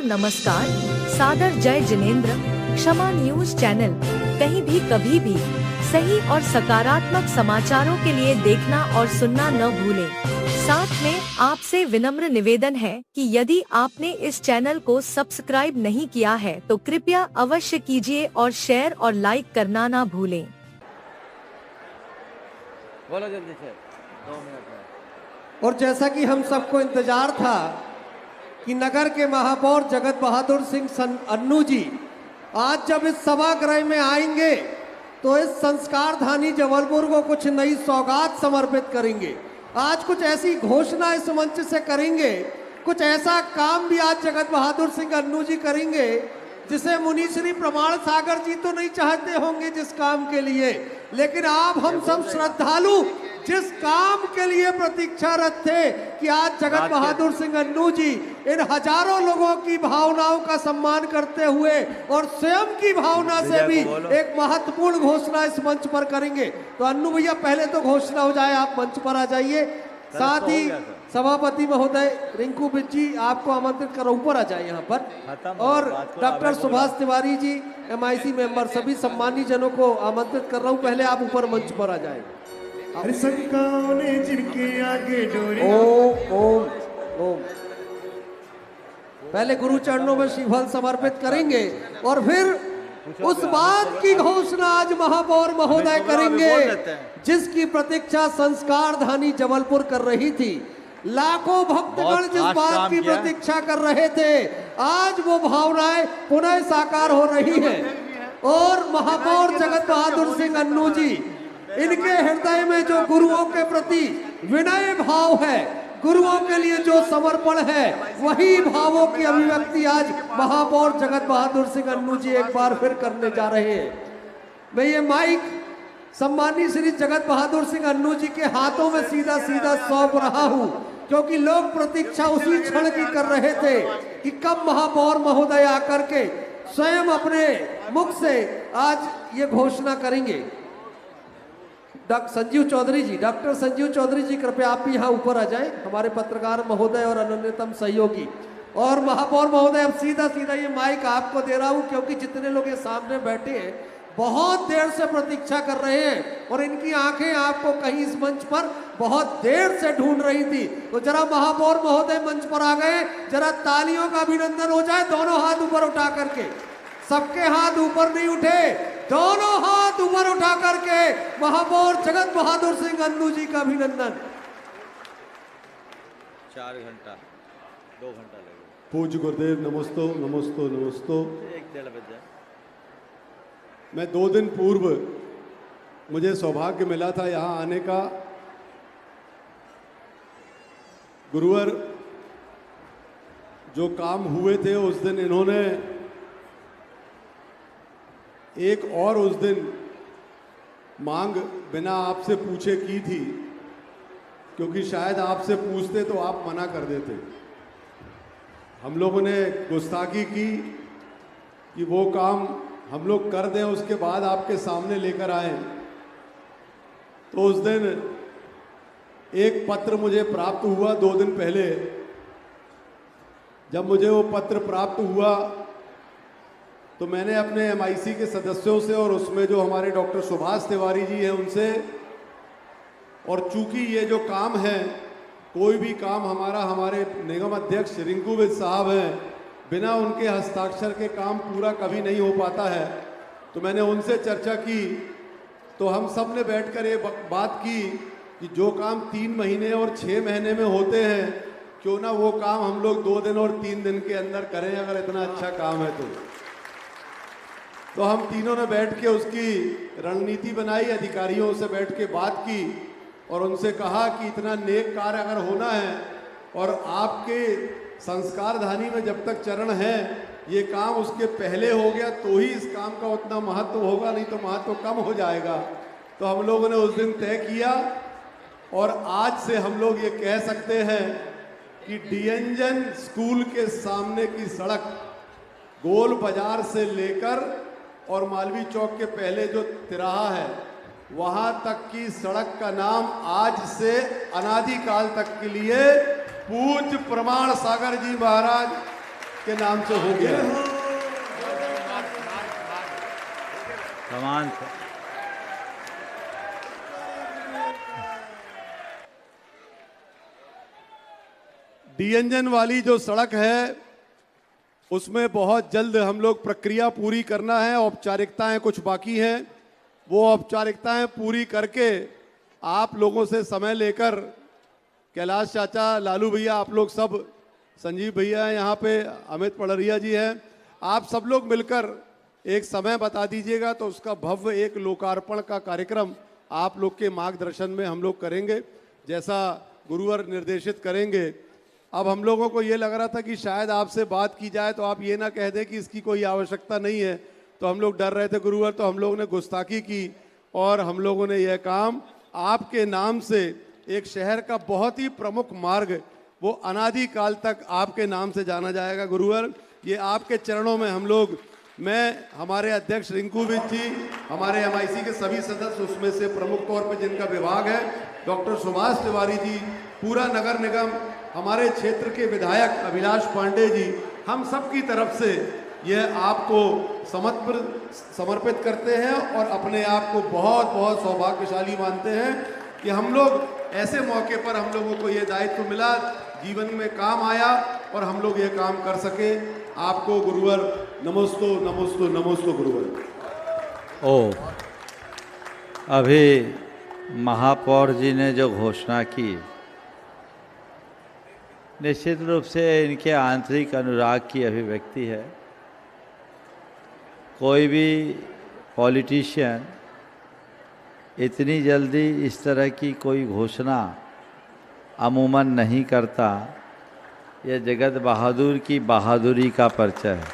नमस्कार नमस्कार, सादर जय जिनेंद्र। क्षमा न्यूज चैनल, कहीं भी कभी भी सही और सकारात्मक समाचारों के लिए देखना और सुनना न भूलें। साथ में आपसे विनम्र निवेदन है कि यदि आपने इस चैनल को सब्सक्राइब नहीं किया है तो कृपया अवश्य कीजिए और शेयर और लाइक करना ना भूलें। बोलो जल्दी से 2 मिनट में। और जैसा कि हम सबको इंतजार था कि नगर के महापौर जगत बहादुर सिंह अन्नू जी आज जब इस सभागृह में आएंगे तो इस संस्कार धानी जबलपुर को कुछ नई सौगात समर्पित करेंगे। आज कुछ ऐसी घोषणा इस मंच से करेंगे, कुछ ऐसा काम भी आज जगत बहादुर सिंह अन्नू जी करेंगे जिसे मुनीश्री प्रमाण सागर जी तो नहीं चाहते होंगे जिस काम के लिए, लेकिन आप हम सब श्रद्धालु जिस काम के लिए प्रतीक्षारत थे कि आज जगत बहादुर सिंह अन्नू जी इन हजारों लोगों की भावनाओं का सम्मान करते हुए और स्वयं की भावना से भी एक महत्वपूर्ण घोषणा इस मंच पर करेंगे। तो अन्नू भैया पहले तो घोषणा हो जाए, आप मंच पर आ जाइए। साथ ही सभापति महोदय रिंकू बिज्जी आपको आमंत्रित कर ऊपर आ जाए यहाँ पर, और doctor Subhash Tiwari ji MIC member सभी सम्मानी जनों को आमंत्रित कर रहा हूँ, पहले आप ऊपर मंच पर आ जाए। जिनके आगे डोरी ओम ओम ओम पहले गुरु चरणों में श्रीफल समर्पित करेंगे और फिर उस बात की घोषणा आज महापौर महोदय करेंगे जिसकी प्रतीक्षा संस्कार धानी जबलपुर कर रही थी। लाखों भक्तगण जिस बात की प्रतीक्षा कर रहे थे, आज वो भावनाएं पुनः साकार हो रही हैं और महापौर जगत बहादुर सिंह अन्नू जी इनके हृदय में जो गुरुओं के प्रति विनय भाव है, गुरुओं के लिए जो समर्पण है, वही भावों की अभिव्यक्ति आज महापौर जगत बहादुर सिंह अन्नू जी एक बार फिर करने जा रहे हैं। मैं ये माइक सम्मानी श्री जगत बहादुर सिंह अन्नू जी के हाथों में सीधा सीधा सौंप रहा हूं, क्योंकि लोग प्रतीक्षा उसी क्षण की कर रहे थे कि कब महापौर महोदय आकर के स्वयं अपने मुख से आज ये घोषणा करेंगे। डॉक्टर संजीव चौधरी जी कृपया आप भी यहाँ ऊपर आ जाएं, हमारे पत्रकार महोदय और अन्यतम सहयोगी। और महापौर महोदय अब सीधा सीधा ये माइक आपको दे रहा हूँ, क्योंकि जितने लोग ये सामने बैठे हैं बहुत देर से प्रतीक्षा कर रहे हैं और इनकी आंखें आपको कहीं इस मंच पर बहुत देर से ढूंढ रही थी। तो जरा महापौर महोदय मंच पर आ गए, जरा तालियों का अभिनंदन हो जाए। दोनों हाथ ऊपर उठा करके, सबके हाथ ऊपर नहीं उठे, दोनों हाथ ऊपर उठा करके महापौर जगत बहादुर सिंह अन्नू जी का अभिनंदन। 4 घंटा 2 घंटा लगेगा। पूज्य गुरुदेव नमस्तो नमस्तो नमस्तो। 1-1:30 बजे। मैं 2 दिन पूर्व मुझे सौभाग्य मिला था यहाँ आने का। गुरुवर जो काम हुए थे उस दिन इन्होंने एक और उस दिन मांग बिना आपसे पूछे की थी, क्योंकि शायद आपसे पूछते तो आप मना कर देते। हम लोगों ने गुस्ताखी की कि वो काम हम लोग कर दें, उसके बाद आपके सामने लेकर आए। तो उस दिन एक पत्र मुझे प्राप्त हुआ 2 दिन पहले। जब मुझे वो पत्र प्राप्त हुआ तो मैंने अपने MIC के सदस्यों से और उसमें जो हमारे डॉक्टर सुभाष तिवारी जी हैं उनसे, और चूंकि ये जो काम है, कोई भी काम हमारे निगम अध्यक्ष रिंकू बिज साहब हैं, बिना उनके हस्ताक्षर के काम पूरा कभी नहीं हो पाता है, तो मैंने उनसे चर्चा की। तो हम सब ने बैठकर ये बात की कि जो काम 3 महीने और 6 महीने में होते हैं, क्यों ना वो काम हम लोग 2 दिन और 3 दिन के अंदर करें, अगर इतना अच्छा काम है तो हम तीनों ने बैठ के उसकी रणनीति बनाई, अधिकारियों से बैठ के बात की और उनसे कहा कि इतना नेक कार्य अगर होना है और आपके संस्कार धानी में जब तक चरण है, ये काम उसके पहले हो गया तो ही इस काम का उतना महत्व होगा, नहीं तो महत्व कम हो जाएगा। तो हम लोगों ने उस दिन तय किया और आज से हम लोग ये कह सकते हैं कि DNGN स्कूल के सामने की सड़क गोल बाजार से लेकर और मालवी चौक के पहले जो तिराहा है वहां तक की सड़क का नाम आज से अनादिकाल तक के लिए पूज्य प्रमाण सागर जी महाराज के नाम से हो गया है। समान डीएनजन वाली जो सड़क है उसमें बहुत जल्द हम लोग प्रक्रिया पूरी करना है, औपचारिकताएं कुछ बाकी हैं, वो औपचारिकताएं पूरी करके आप लोगों से समय लेकर कैलाश चाचा, लालू भैया, आप लोग सब, संजीव भैया हैं यहाँ पे, अमित पड़रिया जी हैं, आप सब लोग मिलकर एक समय बता दीजिएगा तो उसका भव्य एक लोकार्पण का कार्यक्रम आप लोग के मार्गदर्शन में हम लोग करेंगे, जैसा गुरुवर निर्देशित करेंगे। अब हम लोगों को ये लग रहा था कि शायद आपसे बात की जाए तो आप ये ना कह दें कि इसकी कोई आवश्यकता नहीं है, तो हम लोग डर रहे थे गुरुवर, तो हम लोगों ने गुस्ताखी की और हम लोगों ने यह काम आपके नाम से एक शहर का बहुत ही प्रमुख मार्ग, वो अनादिकाल तक आपके नाम से जाना जाएगा गुरुवर। ये आपके चरणों में हम लोग, मैं, हमारे अध्यक्ष रिंकू विज जी, हमारे एमआईसी के सभी सदस्य, उसमें से प्रमुख तौर पे जिनका विभाग है डॉक्टर सुभाष तिवारी जी, पूरा नगर निगम, हमारे क्षेत्र के विधायक अभिलाष पांडे जी, हम सब की तरफ से यह आपको समर्पित करते हैं और अपने आप को बहुत बहुत सौभाग्यशाली मानते हैं कि हम लोग ऐसे मौके पर हम लोगों को ये दायित्व मिला, जीवन में काम आया और हम लोग ये काम कर सके। आपको गुरुवर नमोस्तु नमोस्तु नमोस्तु गुरुवर। ओ, अभी महापौर जी ने जो घोषणा की, निश्चित रूप से इनके आंतरिक अनुराग की अभिव्यक्ति है। कोई भी पॉलिटिशियन इतनी जल्दी इस तरह की कोई घोषणा अमूमन नहीं करता। यह जगत बहादुर की बहादुरी का परिचय है।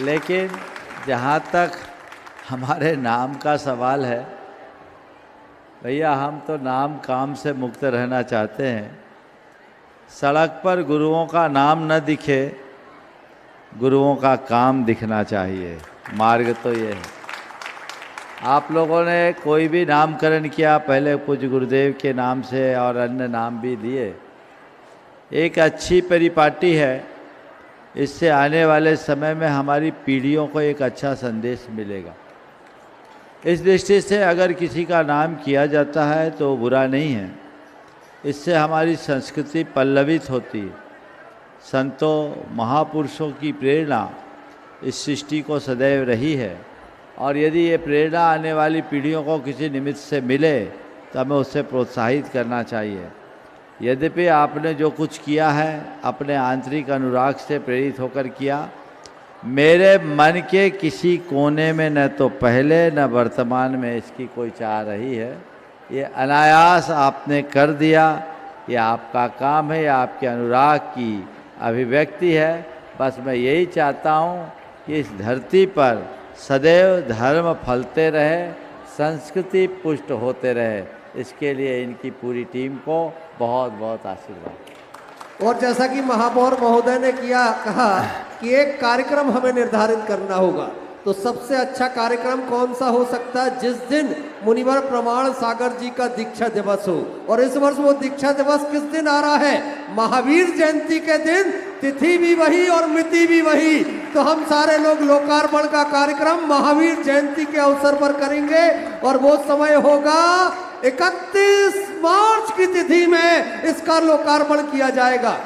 लेकिन जहाँ तक हमारे नाम का सवाल है, भैया हम तो नाम काम से मुक्त रहना चाहते हैं। सड़क पर गुरुओं का नाम न दिखे, गुरुओं का काम दिखना चाहिए। मार्ग तो ये है। आप लोगों ने कोई भी नामकरण किया, पहले पूज्य गुरुदेव के नाम से और अन्य नाम भी दिए, एक अच्छी परिपाटी है। इससे आने वाले समय में हमारी पीढ़ियों को एक अच्छा संदेश मिलेगा। इस दृष्टि से अगर किसी का नाम किया जाता है तो बुरा नहीं है। इससे हमारी संस्कृति पल्लवित होती है। संतों महापुरुषों की प्रेरणा इस सृष्टि को सदैव रही है और यदि ये प्रेरणा आने वाली पीढ़ियों को किसी निमित्त से मिले तो हमें उससे प्रोत्साहित करना चाहिए। यद्यपि आपने जो कुछ किया है अपने आंतरिक अनुराग से प्रेरित होकर किया, मेरे मन के किसी कोने में न तो पहले न वर्तमान में इसकी कोई चाह रही है। ये अनायास आपने कर दिया। ये आपका काम है, ये आपके अनुराग की अभिव्यक्ति है। बस मैं यही चाहता हूँ कि इस धरती पर सदैव धर्म फलते रहे, संस्कृति पुष्ट होते रहे। इसके लिए इनकी पूरी टीम को बहुत बहुत आशीर्वाद। और जैसा कि महापौर महोदय ने कहा कि एक कार्यक्रम हमें निर्धारित करना होगा, तो सबसे अच्छा कार्यक्रम कौन सा हो सकता है? जिस दिन मुनिवर प्रमाण सागर जी का दीक्षा दिवस हो। और इस वर्ष वो दीक्षा दिवस किस दिन आ रहा है? महावीर जयंती के दिन। तिथि भी वही और मिति भी वही। तो हम सारे लोग लोकार्पण का कार्यक्रम महावीर जयंती के अवसर पर करेंगे और वो समय होगा 31 मार्च की तिथि में इसका लोकार्पण किया जाएगा।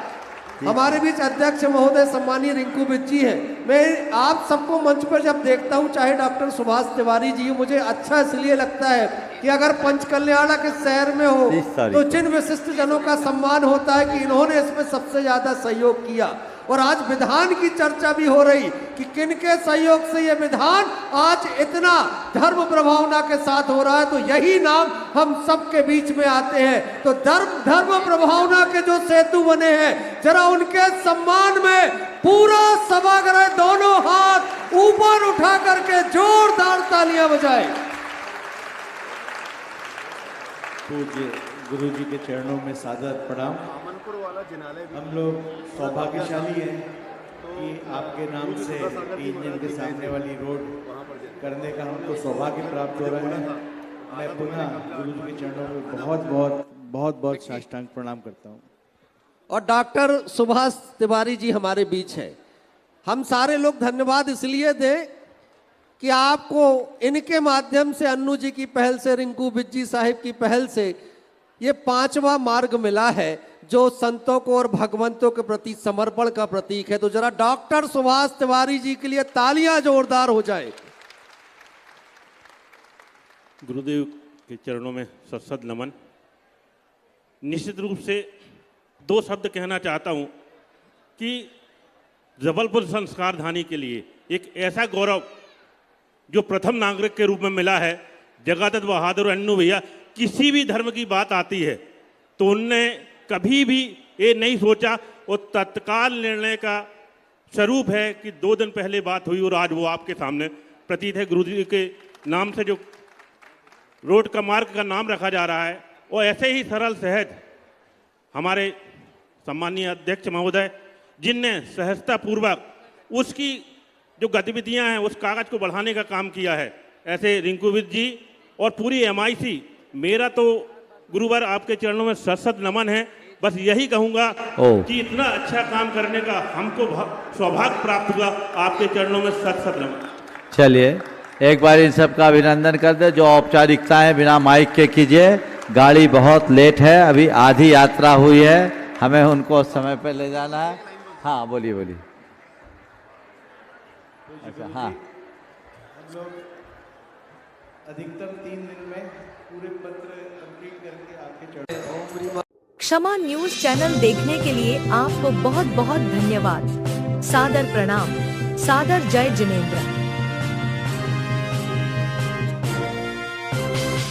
हमारे बीच अध्यक्ष महोदय सम्मानीय रिंकू विज जी हैं। मैं आप सबको मंच पर जब देखता हूं, चाहे डॉक्टर सुभाष तिवारी जी, मुझे अच्छा इसलिए लगता है कि अगर पंचकल्याण के शहर में हो तो जिन विशिष्ट जनों का सम्मान होता है कि इन्होंने इसमें सबसे ज्यादा सहयोग किया। और आज विधान की चर्चा भी हो रही कि किनके सहयोग से ये विधान आज इतना धर्म प्रभावना के साथ हो रहा है, तो यही नाम हम सबके बीच में आते हैं। तो धर्म प्रभावना के जो सेतु बने हैं, जरा उनके सम्मान में पूरा सभागृह दोनों हाथ ऊपर उठा करके जोरदार तालियां बजाए। पूज्य गुरु जी के चरणों में सादर प्रणाम। हम लोग सौभाग्यशाली हैं कि आपके नाम से इंजन के सामने वाली रोड करने का हमको सौभाग्य प्राप्त हो रहा है। मैं पुनः गुरु जी के चरणों में बहुत बहुत साष्टांग प्रणाम करता हूँ। और डॉक्टर सुभाष तिवारी जी हमारे बीच हैं। हम सारे लोग धन्यवाद इसलिए दें कि आपको इनके माध्यम से, अन्नू जी की पहल से, रिंकू बिज्जी साहिब की पहल से ये 5वां मार्ग मिला है जो संतों को और भगवंतों के प्रति समर्पण का प्रतीक है। तो जरा डॉक्टर सुभाष तिवारी जी के लिए तालियां जोरदार हो जाए। गुरुदेव के चरणों में सत नमन। निश्चित रूप से 2 शब्द कहना चाहता हूं कि जबलपुर संस्कार धानी के लिए एक ऐसा गौरव जो प्रथम नागरिक के रूप में मिला है। जगादत्त बहादुर अन्नू भैया, किसी भी धर्म की बात आती है तो उनने कभी भी ये नहीं सोचा, और तत्काल निर्णय का स्वरूप है कि 2 दिन पहले बात हुई और आज वो आपके सामने प्रतीत है। गुरु जी के नाम से जो रोड का मार्ग का नाम रखा जा रहा है, और ऐसे ही सरल सहज हमारे सम्मानीय अध्यक्ष महोदय जिनने सहजतापूर्वक उसकी जो गतिविधियां हैं उस कागज को बढ़ाने का काम किया है, ऐसे रिंकूविद जी और पूरी MIC, मेरा तो गुरुवर आपके चरणों में सत नमन है। बस यही कहूंगा कि इतना अच्छा काम करने का हमको सौभाग्य प्राप्त हुआ। आपके चरणों में सत नमन। चलिए एक बार इन सबका अभिनंदन कर दे। जो औपचारिकताएं बिना माइक के कीजिए। गाड़ी बहुत लेट है, अभी आधी यात्रा हुई है, हमें उनको समय पे ले जाना है। हाँ बोलिए बोलिए। अच्छा हाँ, हम लोग अधिकतम 3 दिन में पूरे पत्र कंप्लीट करके आपके चरणों। क्षमा न्यूज चैनल देखने के लिए आपको बहुत बहुत धन्यवाद। सादर प्रणाम। सादर जय जिनेंद्र।